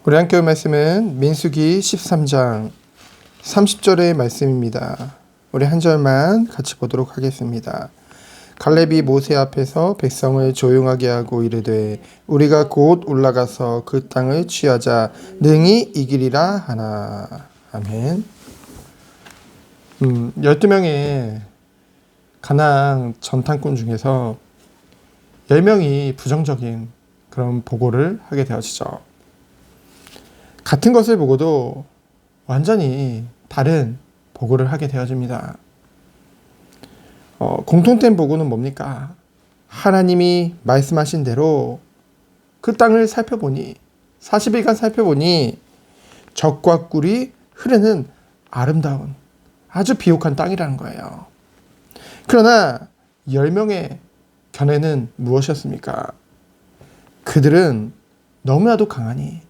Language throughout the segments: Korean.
우리 함께 볼 말씀은 민수기 13장 30절의 말씀입니다. 우리 한 절만 같이 보도록 하겠습니다. 갈렙이 모세 앞에서 백성을 조용하게 하고 이르되 우리가 곧 올라가서 그 땅을 취하자 능히 이기리라 하나. 아멘. 12명의 가나안 전탐꾼 중에서 10명이 부정적인 그런 보고를 하게 되어지죠. 같은 것을 보고도 완전히 다른 보고를 하게 되어집니다. 공통된 보고는 뭡니까? 하나님이 말씀하신 대로 그 땅을 살펴보니 40일간 살펴보니 젖과 꿀이 흐르는 아름다운 아주 비옥한 땅이라는 거예요. 그러나 10명의 견해는 무엇이었습니까? 그들은 너무나도 강하니,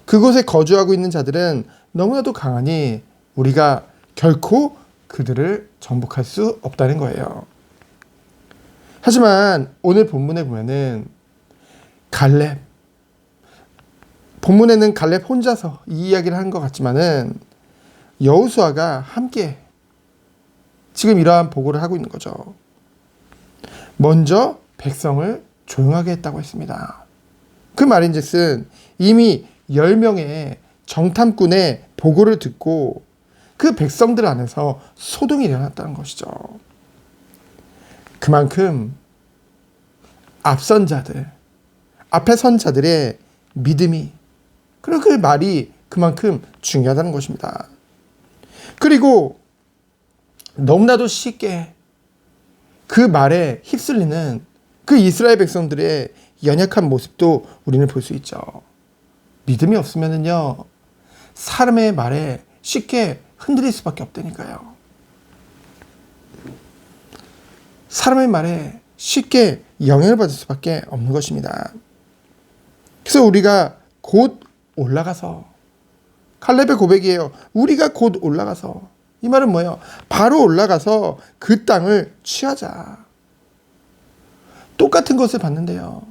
그곳에 거주하고 있는 자들은 너무나도 강하니 우리가 결코 그들을 정복할 수 없다는 거예요. 하지만 오늘 본문에 보면은 본문에는 갈렙 혼자서 이 이야기를 한 것 같지만은 여호수아가 함께 지금 이러한 보고를 하고 있는 거죠. 먼저 백성을 조용하게 했다고 했습니다. 그 말인즉슨 이미 10명의 정탐꾼의 보고를 듣고 그 백성들 안에서 소동이 일어났다는 것이죠. 그만큼 앞선 자들, 앞에 선 자들의 믿음이, 그리고 그 말이 그만큼 중요하다는 것입니다. 그리고 너무나도 쉽게 그 말에 휩쓸리는 그 이스라엘 백성들의 연약한 모습도 우리는 볼 수 있죠. 믿음이 없으면요, 사람의 말에 쉽게 흔들릴 수밖에 없다니까요. 사람의 말에 쉽게 영향을 받을 수밖에 없는 것입니다. 그래서 우리가 곧 올라가서, 갈렙의 고백이에요. 우리가 곧 올라가서, 이 말은 뭐예요? 바로 올라가서 그 땅을 취하자. 똑같은 것을 봤는데요,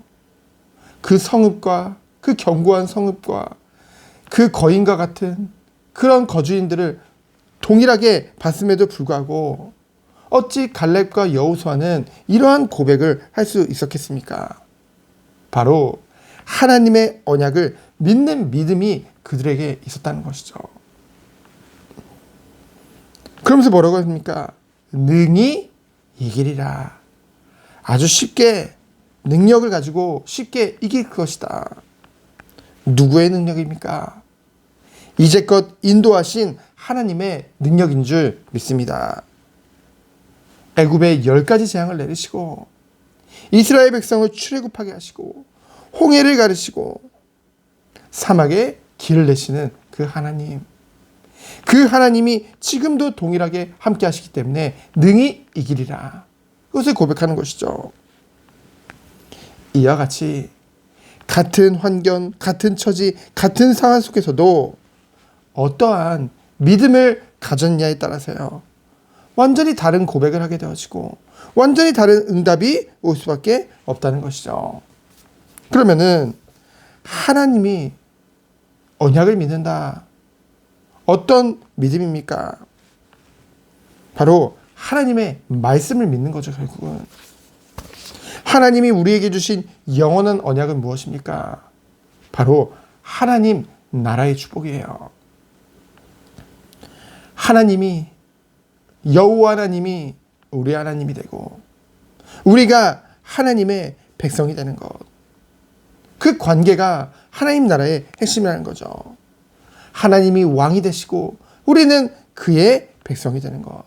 그 성읍과 그 견고한 성읍과 그 거인과 같은 그런 거주인들을 동일하게 봤음에도 불구하고 어찌 갈렙과 여호수아는 이러한 고백을 할 수 있었겠습니까? 바로 하나님의 언약을 믿는 믿음이 그들에게 있었다는 것이죠. 그러면서 뭐라고 합니까? 능히 이기리라. 아주 쉽게, 능력을 가지고 쉽게 이길 것이다. 누구의 능력입니까? 이제껏 인도하신 하나님의 능력인 줄 믿습니다. 애굽에 10가지 재앙을 내리시고 이스라엘 백성을 출애굽하게 하시고 홍해를 가르시고 사막에 길을 내시는 그 하나님, 그 하나님이 지금도 동일하게 함께 하시기 때문에 능히 이기리라. 그것을 고백하는 것이죠. 이와 같이 같은 환경, 같은 처지, 같은 상황 속에서도 어떠한 믿음을 가졌냐에 따라서요, 완전히 다른 고백을 하게 되어지고 완전히 다른 응답이 올 수밖에 없다는 것이죠. 그러면은 하나님이 언약을 믿는다. 어떤 믿음입니까? 바로 하나님의 말씀을 믿는 거죠, 결국은. 하나님이 우리에게 주신 영원한 언약은 무엇입니까? 바로 하나님 나라의 축복이에요. 하나님이, 여호와 하나님이 우리 하나님이 되고 우리가 하나님의 백성이 되는 것, 그 관계가 하나님 나라의 핵심이라는 거죠. 하나님이 왕이 되시고 우리는 그의 백성이 되는 것.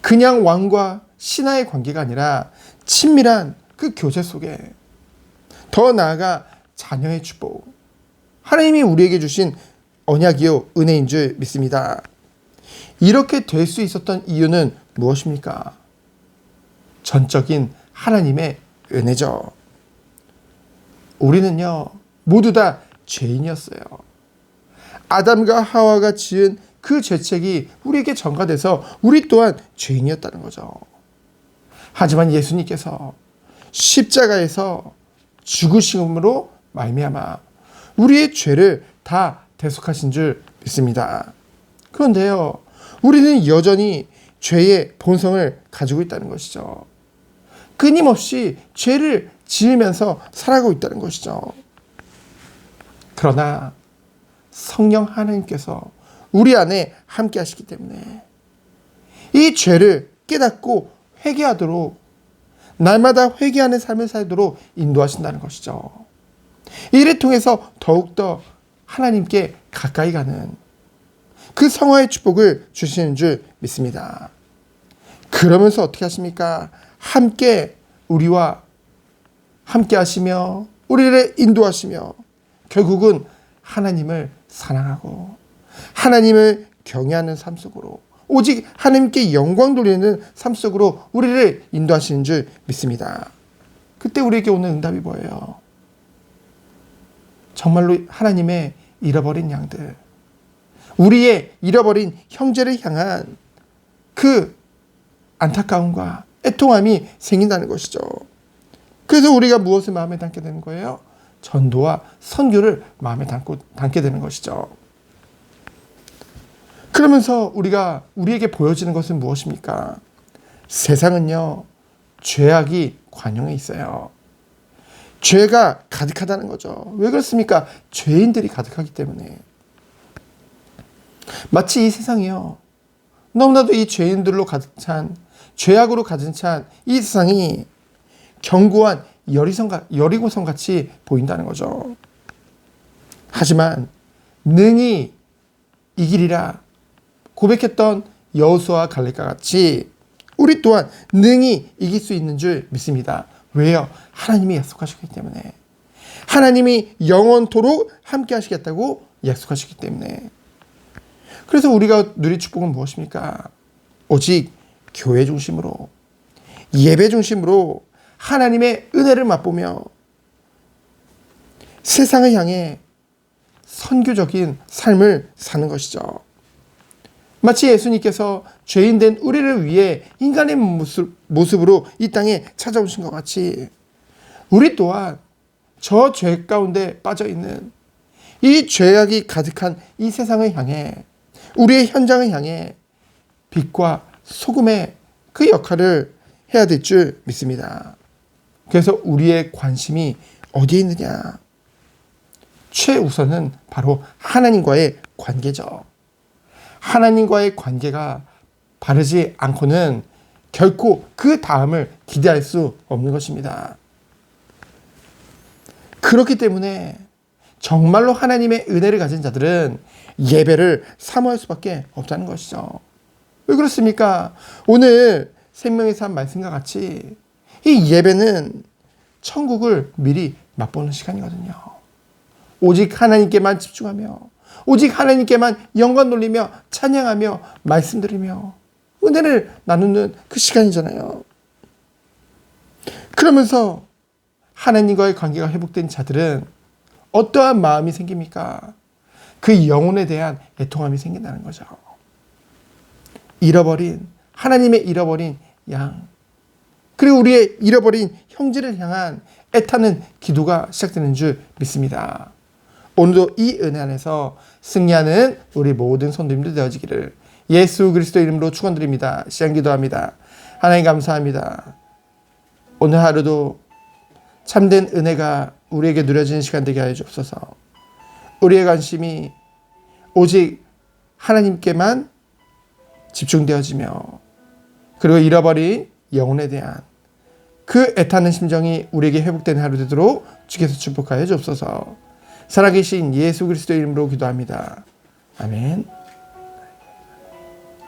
그냥 왕과 신하의 관계가 아니라 친밀한 그 교제 속에, 더 나아가 자녀의 축복, 하나님이 우리에게 주신 언약이요 은혜인 줄 믿습니다. 이렇게 될 수 있었던 이유는 무엇입니까? 전적인 하나님의 은혜죠. 우리는요 모두 다 죄인이었어요. 아담과 하와가 지은 그 죄책이 우리에게 전가돼서 우리 또한 죄인이었다는 거죠. 하지만 예수님께서 십자가에서 죽으심으로 말미암아 우리의 죄를 다 대속하신 줄 믿습니다. 그런데요, 우리는 여전히 죄의 본성을 가지고 있다는 것이죠. 끊임없이 죄를 지으면서 살아가고 있다는 것이죠. 그러나 성령 하나님께서 우리 안에 함께 하시기 때문에 이 죄를 깨닫고 회개하도록, 날마다 회개하는 삶을 살도록 인도하신다는 것이죠. 이를 통해서 더욱더 하나님께 가까이 가는 그 성화의 축복을 주시는 줄 믿습니다. 그러면서 어떻게 하십니까? 함께 우리와 함께 하시며 우리를 인도하시며 결국은 하나님을 사랑하고 하나님을 경외하는 삶 속으로, 오직 하나님께 영광 돌리는 삶 속으로 우리를 인도하시는 줄 믿습니다. 그때 우리에게 오는 응답이 뭐예요? 정말로 하나님의 잃어버린 양들, 우리의 잃어버린 형제를 향한 그 안타까움과 애통함이 생긴다는 것이죠. 그래서 우리가 무엇을 마음에 담게 되는 거예요? 전도와 선교를 마음에 담게 되는 것이죠. 그러면서 우리에게 보여지는 것은 무엇입니까? 세상은요, 죄악이 관영해 있어요. 죄가 가득하다는 거죠. 왜 그렇습니까? 죄인들이 가득하기 때문에. 마치 이 세상이요, 너무나도 이 죄인들로 가득 찬, 죄악으로 가득 찬 이 세상이 견고한 여리고성 같이 보인다는 거죠. 하지만 능히 이기리라 고백했던 여호수아와 갈렙과 같이 우리 또한 능히 이길 수 있는 줄 믿습니다. 왜요? 하나님이 약속하셨기 때문에. 하나님이 영원토록 함께 하시겠다고 약속하셨기 때문에. 그래서 우리가 누릴 축복은 무엇입니까? 오직 교회 중심으로, 예배 중심으로 하나님의 은혜를 맛보며 세상을 향해 선교적인 삶을 사는 것이죠. 마치 예수님께서 죄인된 우리를 위해 인간의 모습으로 이 땅에 찾아오신 것 같이 우리 또한 저 죄 가운데 빠져있는 이 죄악이 가득한 이 세상을 향해, 우리의 현장을 향해 빛과 소금의 그 역할을 해야 될 줄 믿습니다. 그래서 우리의 관심이 어디에 있느냐? 최우선은 바로 하나님과의 관계죠. 하나님과의 관계가 바르지 않고는 결코 그 다음을 기대할 수 없는 것입니다. 그렇기 때문에 정말로 하나님의 은혜를 가진 자들은 예배를 사모할 수밖에 없다는 것이죠. 왜 그렇습니까? 오늘 생명의 삶 말씀과 같이 이 예배는 천국을 미리 맛보는 시간이거든요. 오직 하나님께만 집중하며, 오직 하나님께만 영광 돌리며 찬양하며 말씀 드리며 은혜를 나누는 그 시간이잖아요. 그러면서 하나님과의 관계가 회복된 자들은 어떠한 마음이 생깁니까? 그 영혼에 대한 애통함이 생긴다는 거죠. 하나님의 잃어버린 양, 그리고 우리의 잃어버린 형제를 향한 애타는 기도가 시작되는 줄 믿습니다. 오늘도 이 은혜 안에서 승리하는 우리 모든 성도님들 되어지기를 예수 그리스도 이름으로 축원드립니다. 시간 기도합니다. 하나님 감사합니다. 오늘 하루도 참된 은혜가 우리에게 누려지는 시간 되게 하여 주옵소서. 우리의 관심이 오직 하나님께만 집중되어지며, 그리고 잃어버린 영혼에 대한 그 애타는 심정이 우리에게 회복되는 하루 되도록 주께서 축복하여 주옵소서. 살아계신 예수 그리스도 이름으로 기도합니다. 아멘.